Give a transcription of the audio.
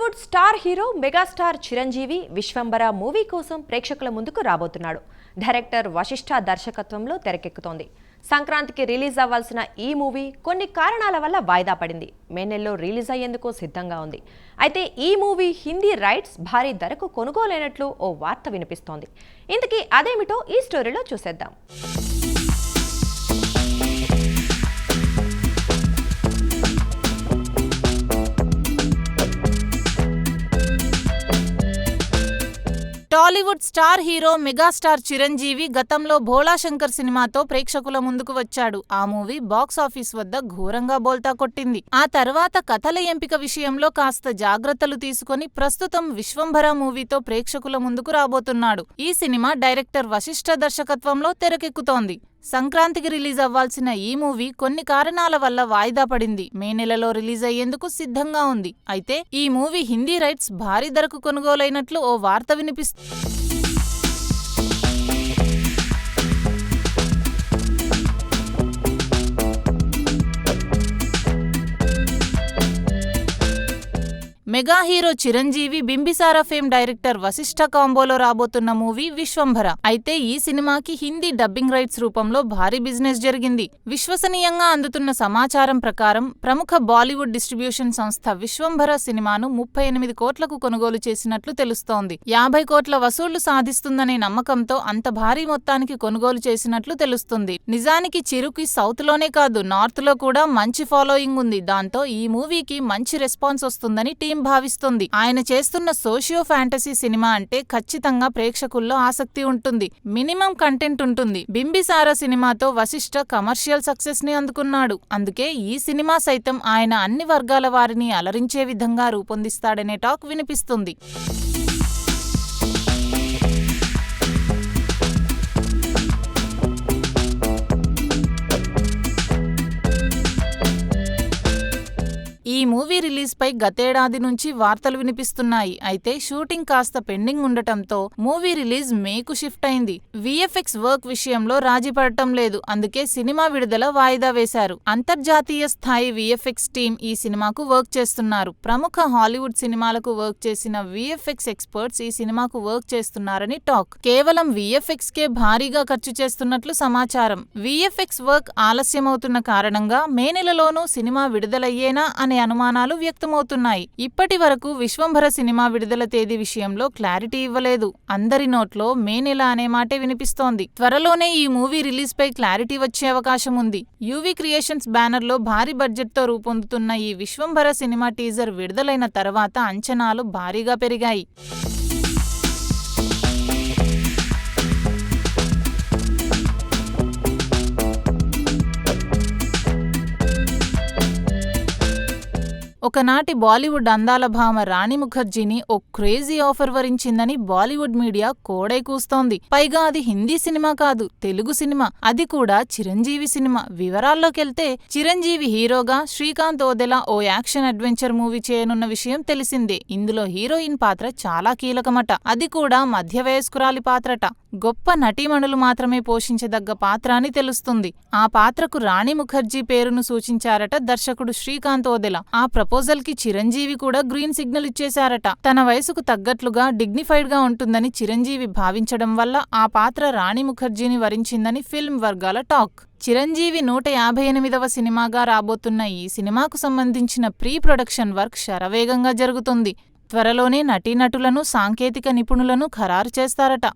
Tollywood star hero megastar Chiranjeevi Vishwambhara movie కోసం ప్రేక్షకుల ముందుకు రాబోతున్నాడు. డైరెక్టర్ వశిష్ఠ దర్శకత్వంలో తెరకెక్కుతోంది. సంక్రాంతికి రిలీజ్ అవ్వాల్సిన ఈ మూవీ కొన్ని కారణాల వల్ల వాయిదా పడింది. మే నెలలో రిలీజ్ అయ్యేందుకు సిద్ధంగా ఉంది. అయితే ఈ మూవీ హిందీ రైట్స్ భారీ ధరకు కొనుగోలైనట్లు ఓ వార్త వినిపిస్తోంది. ఇంతకీ అదేమిటో ఈ స్టోరీలో చూసేద్దాం. Tollywood star hero megastar Chiranjeevi గతంలో భోళా శంకర్ సినిమాతో ప్రేక్షకుల ముందుకు వచ్చాడు. ఆ మూవీ బాక్సాఫీస్ వద్ద ఘోరంగా బోల్తా కొట్టింది. ఆ తర్వాత కథల ఎంపిక విషయంలో కాస్త జాగ్రత్తలు తీసుకుని ప్రస్తుతం విశ్వంభర మూవీతో ప్రేక్షకుల ముందుకు రాబోతున్నాడు. ఈ సినిమా డైరెక్టర్ వశిష్ఠ దర్శకత్వంలో తెరకెక్కుతోంది. సంక్రాంతికి రిలీజ్ అవ్వాల్సిన ఈ మూవీ కొన్ని కారణాల వల్ల వాయిదా పడింది. మే నెలలో రిలీజ్ అయ్యేందుకు సిద్ధంగా ఉంది. అయితే ఈ మూవీ హిందీ రైట్స్ భారీ ధరకు కొనుగోలైనట్లు ఓ వార్త వినిపిస్తుంది. Mega hero Chiranjeevi Bimbisara fame director Vashishta కాంబోలో రాబోతున్న మూవీ విశ్వంభర. అయితే ఈ సినిమాకి హిందీ డబ్బింగ్ రైట్స్ రూపంలో భారీ బిజినెస్ జరిగింది. విశ్వసనీయంగా అందుతున్న సమాచారం ప్రకారం ప్రముఖ బాలీవుడ్ డిస్ట్రిబ్యూషన్ సంస్థ విశ్వంభర సినిమాను 38 కోట్లకు కొనుగోలు చేసినట్లు తెలుస్తోంది. 50 కోట్ల వసూళ్లు సాధిస్తుందనే నమ్మకంతో అంత భారీ మొత్తానికి కొనుగోలు చేసినట్లు తెలుస్తుంది. నిజానికి చిరుకి సౌత్ లోనే కాదు నార్త్ లో కూడా మంచి ఫాలోయింగ్ ఉంది. దాంతో ఈ మూవీకి మంచి రెస్పాన్స్ వస్తుందని టీం భావిస్తుంది. ఆయన చేస్తున్న సోషియో ఫ్యాంటసీ సినిమా అంటే ఖచ్చితంగా ప్రేక్షకుల్లో ఆసక్తి ఉంటుంది. మినిమం కంటెంట్ ఉంటుంది. బింబిసారా సినిమాతో వశిష్ఠ కమర్షియల్ సక్సెస్ ని అందుకున్నాడు. అందుకే ఈ సినిమా సైతం ఆయన అన్ని వర్గాల వారిని అలరించే విధంగా రూపొందిస్తాడనే టాక్ వినిపిస్తుంది. ఈ మూవీ రిలీజ్ పై గతేడాది నుంచి వార్తలు వినిపిస్తున్నాయి. అయితే షూటింగ్ కాస్త పెండింగ్ ఉండటంతో మూవీ రిలీజ్ మేకు షిఫ్ట్ అయింది. విఎఫ్ఎక్స్ వర్క్ విషయంలో రాజీ పడటం లేదు. అందుకే సినిమా విడుదల వాయిదా వేశారు. అంతర్జాతీయ స్థాయి విఎఫ్ఎక్స్ టీం ఈ సినిమాకు వర్క్ చేస్తున్నారు. ప్రముఖ హాలీవుడ్ సినిమాలకు వర్క్ చేసిన విఎఫ్ఎక్స్ ఎక్స్పర్ట్స్ ఈ సినిమాకు వర్క్ చేస్తున్నారని టాక్. కేవలం విఎఫ్ఎక్స్ కే భారీగా ఖర్చు చేస్తున్నట్లు సమాచారం. విఎఫ్ఎక్స్ వర్క్ ఆలస్యమవుతున్న కారణంగా మే నెలలోనూ సినిమా విడుదలయ్యేనా అనే అనుమానాలు వ్యక్తమవుతున్నాయి. ఇప్పటి వరకు విశ్వంభర సినిమా విడుదల తేదీ విషయంలో క్లారిటీ ఇవ్వలేదు. అందరి నోట్లో మే నెల అనే మాటే వినిపిస్తోంది. త్వరలోనే ఈ మూవీ రిలీజ్ పై క్లారిటీ వచ్చే అవకాశం ఉంది. యూవీ క్రియేషన్స్ బ్యానర్ లో భారీ బడ్జెట్ తో రూపొందుతున్న ఈ విశ్వంభర సినిమా టీజర్ విడుదలైన తర్వాత అంచనాలు భారీగా పెరిగాయి. ఒకనాటి బాలీవుడ్ అందాల భామ రాణి ముఖర్జీని ఓ క్రేజీ ఆఫర్ వరించిందని బాలీవుడ్ మీడియా కోడై కూస్తోంది. పైగా అది హిందీ సినిమా కాదు, తెలుగు సినిమా. అది కూడా చిరంజీవి సినిమా. వివరాల్లోకెళ్తే చిరంజీవి హీరోగా శ్రీకాంత్ ఓదెలా ఓ యాక్షన్ అడ్వెంచర్ మూవీ చేయనున్న విషయం తెలిసిందే. ఇందులో హీరోయిన్ పాత్ర చాలా కీలకమట. అది కూడా మధ్య వయస్కురాలి పాత్రట. గొప్ప నటీమణులు మాత్రమే పోషించదగ్గ పాత్ర అని తెలుస్తుంది. ఆ పాత్రకు రాణి ముఖర్జీ పేరును సూచించారట దర్శకుడు శ్రీకాంత్ ఓదెలా. ఆ ప్రపోజల్ కి చిరంజీవి కూడా గ్రీన్ సిగ్నల్ ఇచ్చేశారట. తన వయసుకు తగ్గట్లుగా డిగ్నిఫైడ్ గా ఉంటుందని చిరంజీవి భావించడం వల్ల ఆ పాత్ర రాణి ముఖర్జీని వరించిందని ఫిల్మ్ వర్గాల టాక్. చిరంజీవి 158వ సినిమాగా రాబోతున్న ఈ సినిమాకు సంబంధించిన ప్రీ ప్రొడక్షన్ వర్క్ శరవేగంగా జరుగుతుంది. త్వరలోనే నటీనటులను, సాంకేతిక నిపుణులను ఖరారు చేస్తారట.